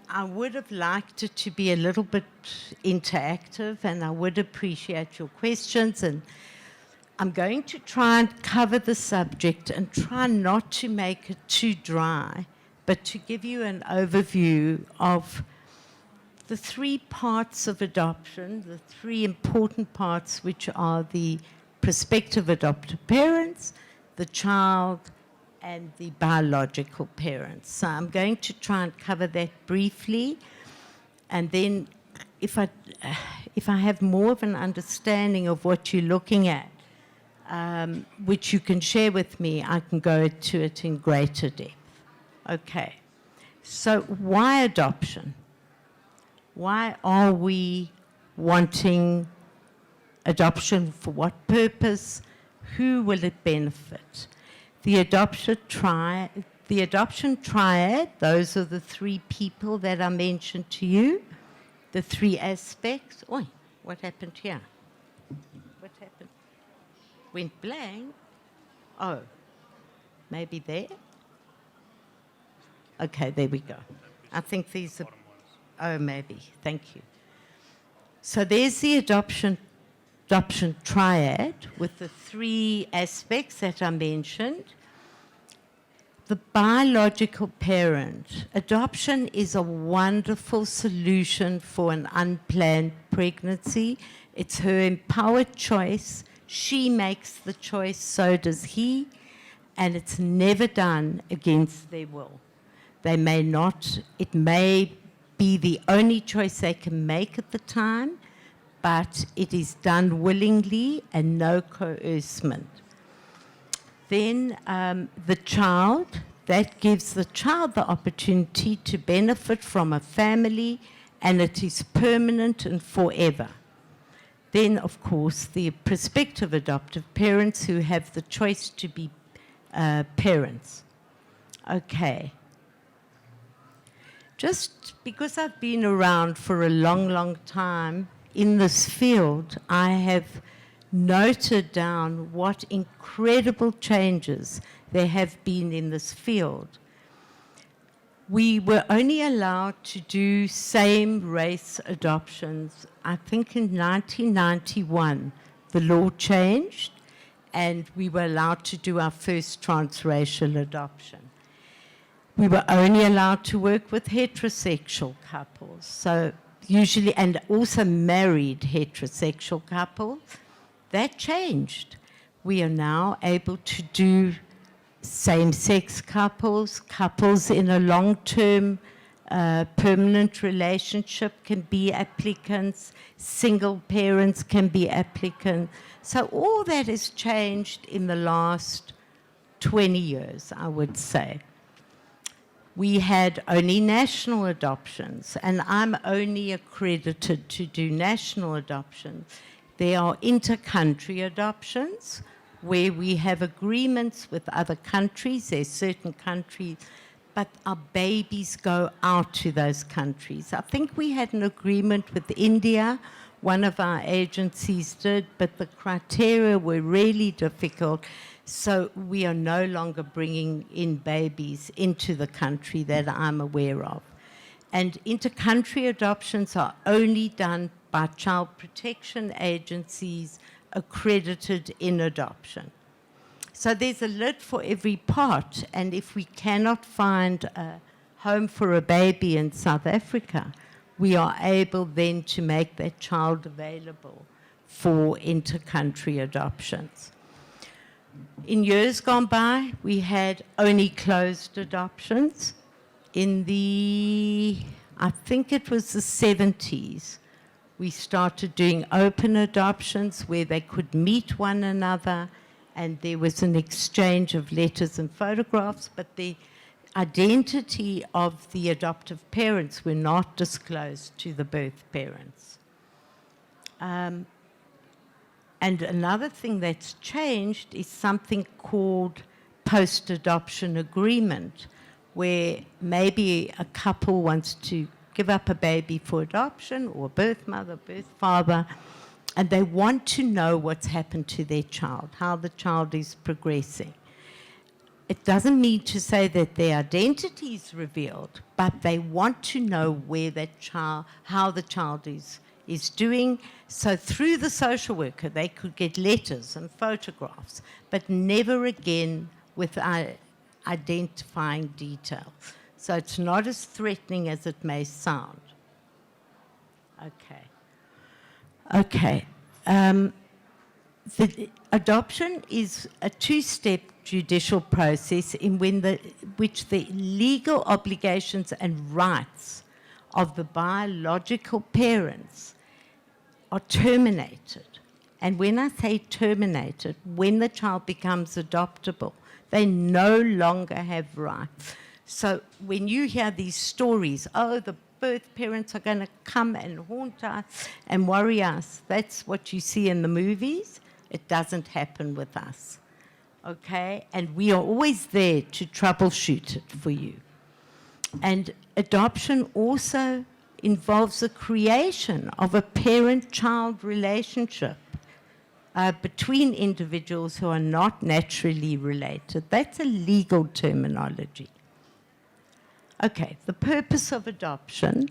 I would have liked it to be a little bit interactive, and I would appreciate your questions. And I'm going to try and cover the subject and try not to make it too dry, but to give you an overview of the three parts of adoption, the three important parts, which are the prospective adoptive parents, the child, and the biological parents. So I'm going to try and cover that briefly, and then if I have more of an understanding of what you're looking at, which you can share with me, I can go to it in greater depth. Okay, so why adoption? Why are we wanting adoption? For what purpose? Who will it benefit? The adoption triad, those are the three people that I mentioned to you, the three aspects. Oi, what happened here? What happened? Went blank? Oh, maybe there? Okay, there we go. I think these are, oh, maybe, thank you. So there's the adoption triad with the three aspects that I mentioned. The biological parent. Adoption is a wonderful solution for an unplanned pregnancy. It's her empowered choice. She makes the choice, so does he, and it's never done against their will. They may not, it may be the only choice they can make at the time, but it is done willingly and no coercement. Then the child, that gives the child the opportunity to benefit from a family, and it is permanent and forever. Then, of course, the prospective adoptive parents who have the choice to be parents. Okay. Just because I've been around for a long, long time in this field, I have noted down what incredible changes there have been in this field. We were only allowed to do same-race adoptions, I think in 1991. The law changed, and we were allowed to do our first transracial adoption. We were only allowed to work with heterosexual couples, so usually, and also married heterosexual couples. That changed. We are now able to do same-sex couples, couples in a long-term permanent relationship can be applicants, single parents can be applicants. So all that has changed in the last 20 years, I would say. We had only national adoptions, and I'm only accredited to do national adoptions. There are inter-country adoptions, where we have agreements with other countries. There's certain countries, but our babies go out to those countries. I think we had an agreement with India, one of our agencies did, but the criteria were really difficult, so we are no longer bringing in babies into the country that I'm aware of. And inter-country adoptions are only done by child protection agencies accredited in adoption. So there's a lid for every part, and if we cannot find a home for a baby in South Africa, we are able then to make that child available for inter-country adoptions. In years gone by, we had only closed adoptions. In the, I think it was the 70s, we started doing open adoptions where they could meet one another, and there was an exchange of letters and photographs, but the identity of the adoptive parents were not disclosed to the birth parents. And another thing that's changed is something called post-adoption agreement, where maybe a couple wants to give up a baby for adoption, or a birth mother, birth father, and they want to know what's happened to their child, how the child is progressing. it doesn't mean to say that their identity is revealed, but they want to know where that child, how the child is doing. So through the social worker, they could get letters and photographs, but never again with identifying detail. So it's not as threatening as it may sound. Okay. Okay. The adoption is a two-step judicial process in which the legal obligations and rights of the biological parents are terminated. And when I say terminated, when the child becomes adoptable, they no longer have rights. So when you hear these stories, oh, the birth parents are going to come and haunt us and worry us, that's what you see in the movies. It doesn't happen with us, okay? And we are always there to troubleshoot it for you. And adoption also involves the creation of a parent-child relationship between individuals who are not naturally related. That's a legal terminology. Okay, the purpose of adoption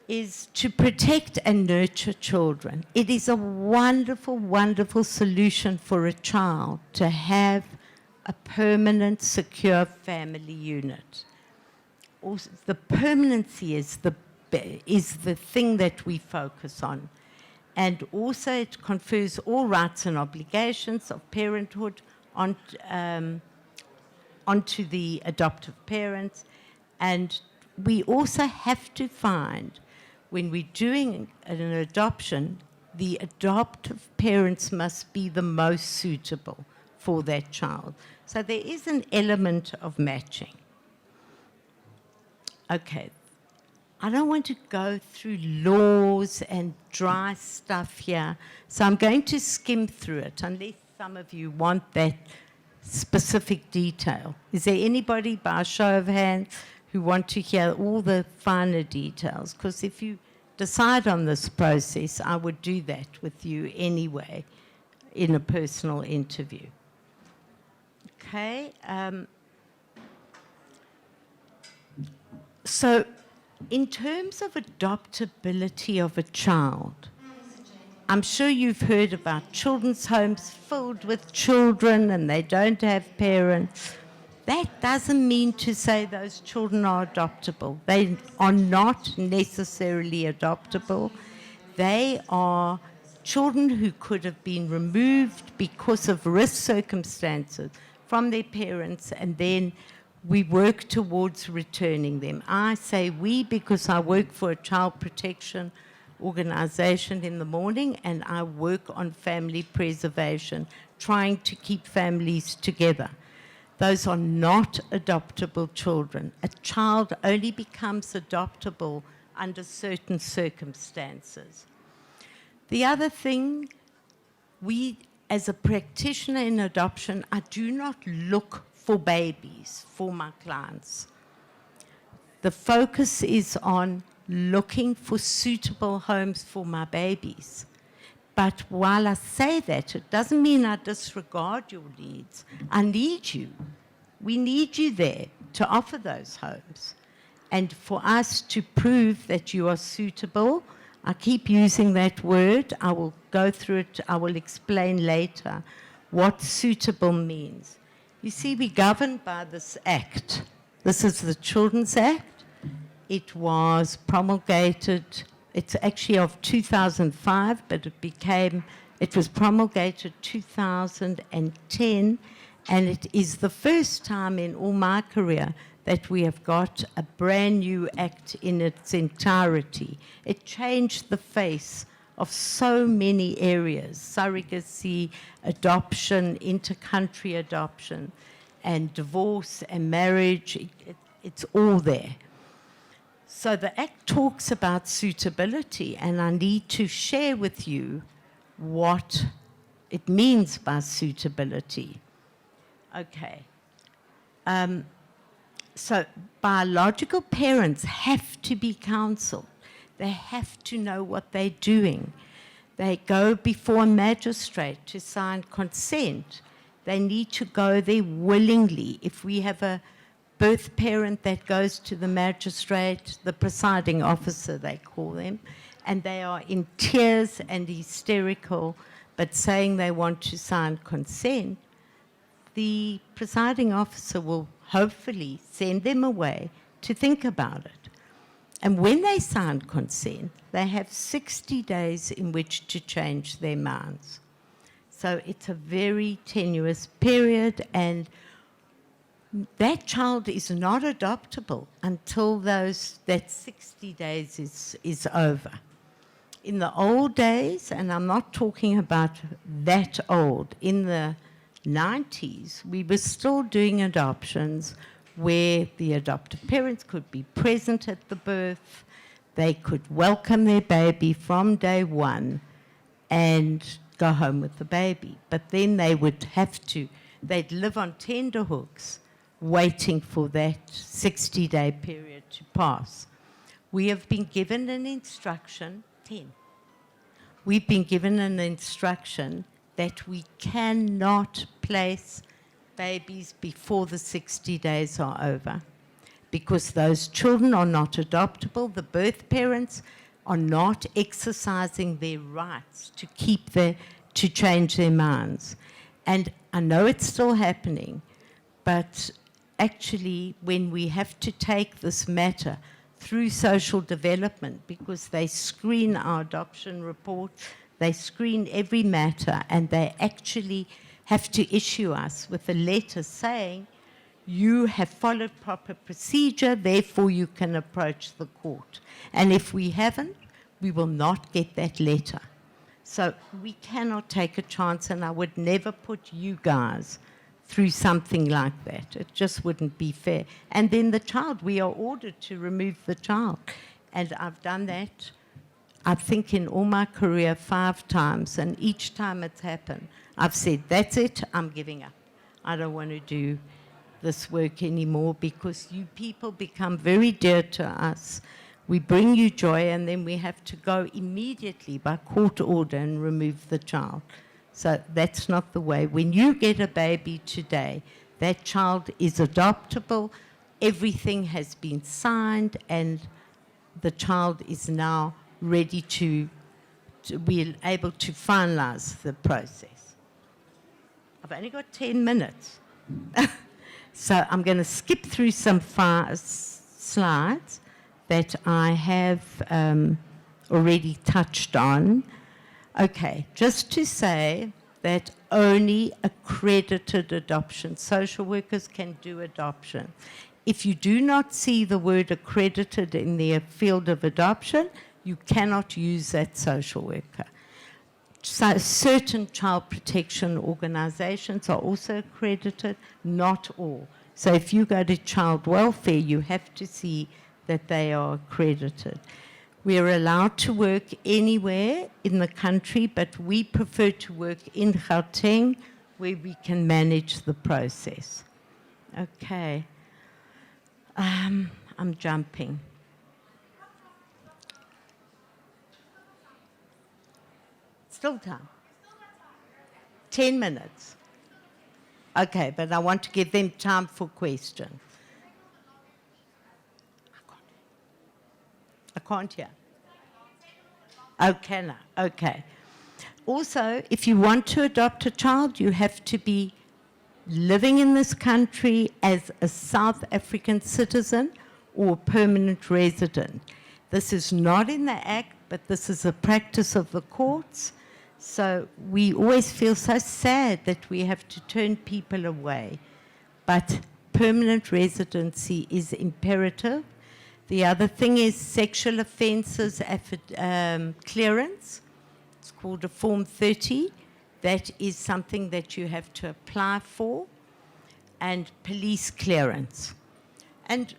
is to protect and nurture children. It is a wonderful, wonderful solution for a child to have a permanent, secure family unit. Also, the permanency is the thing that we focus on. And also it confers all rights and obligations of parenthood onto the adoptive parents. And we also have to find, when we're doing an adoption, the adoptive parents must be the most suitable for that child. So there is an element of matching. Okay, I don't want to go through laws and dry stuff here, so I'm going to skim through it, unless some of you want that specific detail. Is there anybody, by a show of hands, who want to hear all the finer details? Because if you decide on this process, I would do that with you anyway in a personal interview. Okay. So in terms of adoptability of a child, I'm sure you've heard about children's homes filled with children and they don't have parents. That doesn't mean to say those children are adoptable. They are not necessarily adoptable. They are children who could have been removed because of risk circumstances from their parents, and then we work towards returning them. I say we because I work for a child protection organization in the morning, and I work on family preservation, trying to keep families together. Those are not adoptable children. A child only becomes adoptable under certain circumstances. The other thing, we, as a practitioner in adoption, I do not look for babies for my clients. The focus is on looking for suitable homes for my babies. But while I say that, it doesn't mean I disregard your needs. I need you. We need you there to offer those homes. And for us to prove that you are suitable, I keep using that word. I will go through it. I will explain later what suitable means. You see, we're governed by this act. This is the Children's Act. It was promulgated, it's actually of 2005, but it was promulgated 2010, and it is the first time in all my career that we have got a brand new act in its entirety. It changed the face of so many areas: surrogacy, adoption, inter-country adoption, and divorce and marriage. It's all there. So the Act talks about suitability, and I need to share with you what it means by suitability. Okay. So biological parents have to be counseled. They have to know what they're doing. They go before a magistrate to sign consent, They need to go there willingly. If we have a birth parent that goes to the magistrate, the presiding officer, they call them, and they are in tears and hysterical, but saying they want to sign consent, the presiding officer will hopefully send them away to think about it. And when they sign consent, they have 60 days in which to change their minds. So it's a very tenuous period, and that child is not adoptable until that 60 days is over. In the old days, and I'm not talking about that old, in the 90s, we were still doing adoptions where the adoptive parents could be present at the birth, they could welcome their baby from day one and go home with the baby. But then they would they'd live on tenterhooks waiting for that 60-day period to pass. We have been given an instruction, 10. We've been given an instruction that we cannot place babies before the 60 days are over, because those children are not adoptable. The birth parents are not exercising their rights to change their minds. And I know it's still happening, but actually when we have to take this matter through social development, because they screen our adoption report, they screen every matter, and they actually have to issue us with a letter saying, you have followed proper procedure, therefore you can approach the court. And if we haven't, we will not get that letter. So we cannot take a chance, and I would never put you guys through something like that. It just wouldn't be fair. And then the child, we are ordered to remove the child. And I've done that, I think, in all my career 5 times, and each time it's happened, I've said, that's it, I'm giving up. I don't want to do this work anymore, because you people become very dear to us. We bring you joy, and then we have to go immediately by court order and remove the child. So that's not the way. When you get a baby today, that child is adoptable, everything has been signed, and the child is now ready to be able to finalize the process. I've only got 10 minutes. So I'm going to skip through some slides that I have already touched on. Okay, just to say that only accredited adoption, social workers can do adoption. If you do not see the word accredited in the field of adoption, you cannot use that social worker. So certain child protection organizations are also accredited, not all. So if you go to child welfare, you have to see that they are accredited. We are allowed to work anywhere in the country, but we prefer to work in Gauteng, where we can manage the process. Okay. I'm jumping. Still time. 10 minutes. Okay, but I want to give them time for questions. I can't hear. Oh, can I? Okay. Also, if you want to adopt a child, you have to be living in this country as a South African citizen or permanent resident. This is not in the Act, but this is a practice of the courts. So we always feel so sad that we have to turn people away. But permanent residency is imperative. The other thing is sexual offences clearance. It's called a Form 30. That is something that you have to apply for. And police clearance. And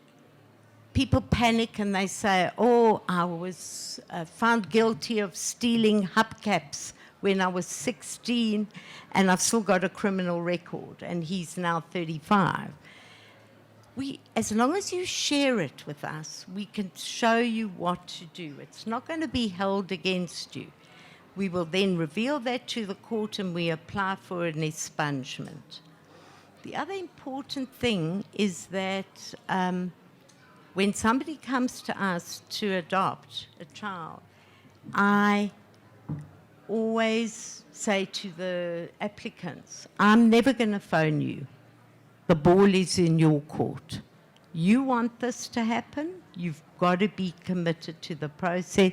people panic and they say, oh, I was found guilty of stealing hubcaps when I was 16, and I've still got a criminal record, and he's now 35. As long as you share it with us, we can show you what to do. It's not going to be held against you. We will then reveal that to the court and we apply for an expungement. The other important thing is that when somebody comes to us to adopt a child, I always say to the applicants, I'm never going to phone you. The ball is in your court. You want this to happen, you've got to be committed to the process.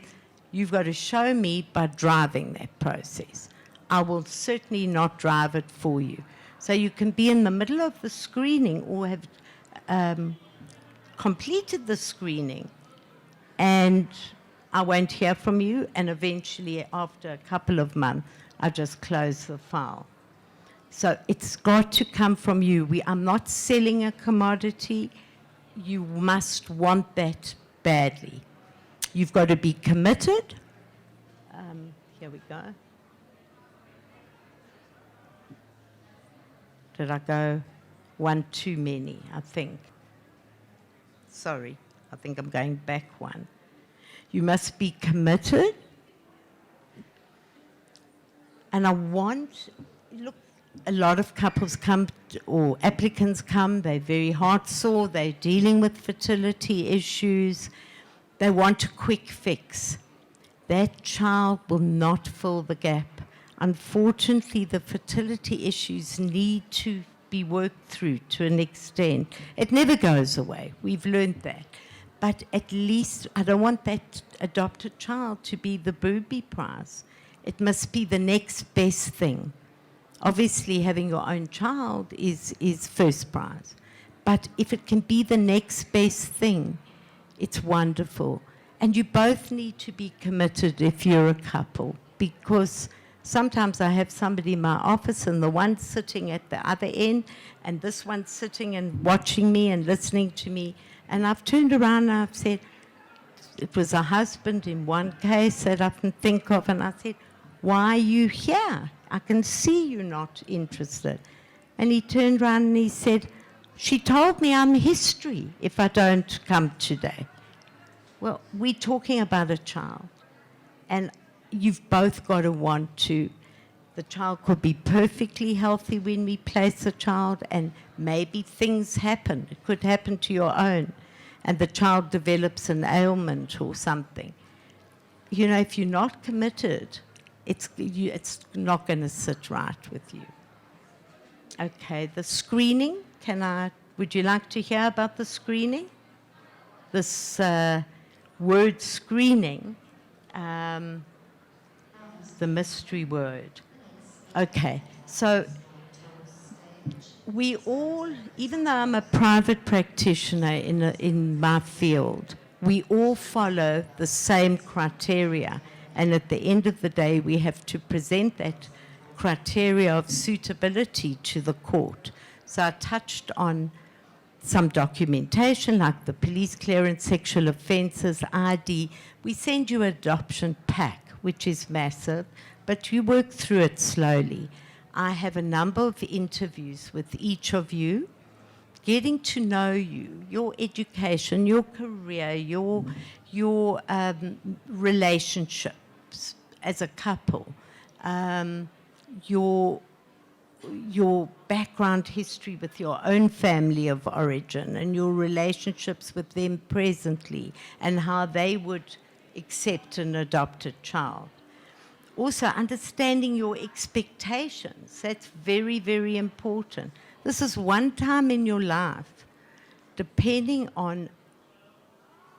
You've got to show me by driving that process. I will certainly not drive it for you. So you can be in the middle of the screening or have completed the screening, and I won't hear from you, and eventually, after a couple of months, I just close the file. So it's got to come from you. I'm not selling a commodity. You must want that badly. You've got to be committed. Here we go. Did I go one too many, I think? Sorry, I think I'm going back one. You must be committed. And I want, look, a lot of couples come, or applicants come, they're very heart-sore, they're dealing with fertility issues. They want a quick fix. That child will not fill the gap. Unfortunately, the fertility issues need to be worked through to an extent. It never goes away. We've learned that. But at least I don't want that adopted child to be the booby prize. It must be the next best thing. Obviously, having your own child is first prize. But if it can be the next best thing, it's wonderful. And you both need to be committed if you're a couple, because sometimes I have somebody in my office and the one sitting at the other end and this one sitting and watching me and listening to me. And I've turned around and I've said, it was a husband in one case that I can think of, and I said, why are you here? I can see you're not interested. And he turned around and he said, she told me I'm history if I don't come today. Well, we're talking about a child, and you've both got to want to. The child could be perfectly healthy when we place a child, and maybe things happen. It could happen to your own, and the child develops an ailment or something. You know, if you're not committed, it's not going to sit right with you. Okay, the screening, would you like to hear about the screening? This word screening, the mystery word. Okay, so we all, even though I'm a private practitioner in my field, we all follow the same criteria. And at the end of the day, we have to present that criteria of suitability to the court. So I touched on some documentation like the police clearance, sexual offences, ID. We send you an adoption pack, which is massive, but you work through it slowly. I have a number of interviews with each of you, getting to know you, your education, your career, your relationships as a couple, your background history with your own family of origin and your relationships with them presently and how they would accept an adopted child. Also, understanding your expectations. That's very, very important. This is one time in your life, depending on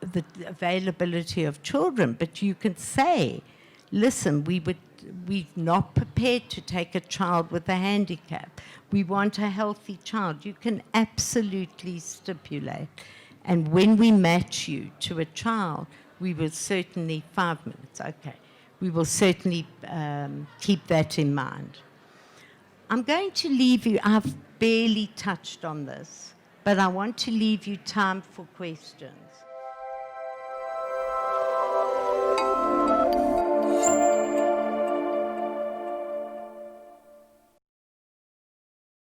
the availability of children, but you can say, listen, we're not prepared to take a child with a handicap. We want a healthy child. You can absolutely stipulate. And when we match you to a child, we will certainly, 5 minutes, okay, we will certainly keep that in mind. I'm going to leave you, I've barely touched on this, but I want to leave you time for questions.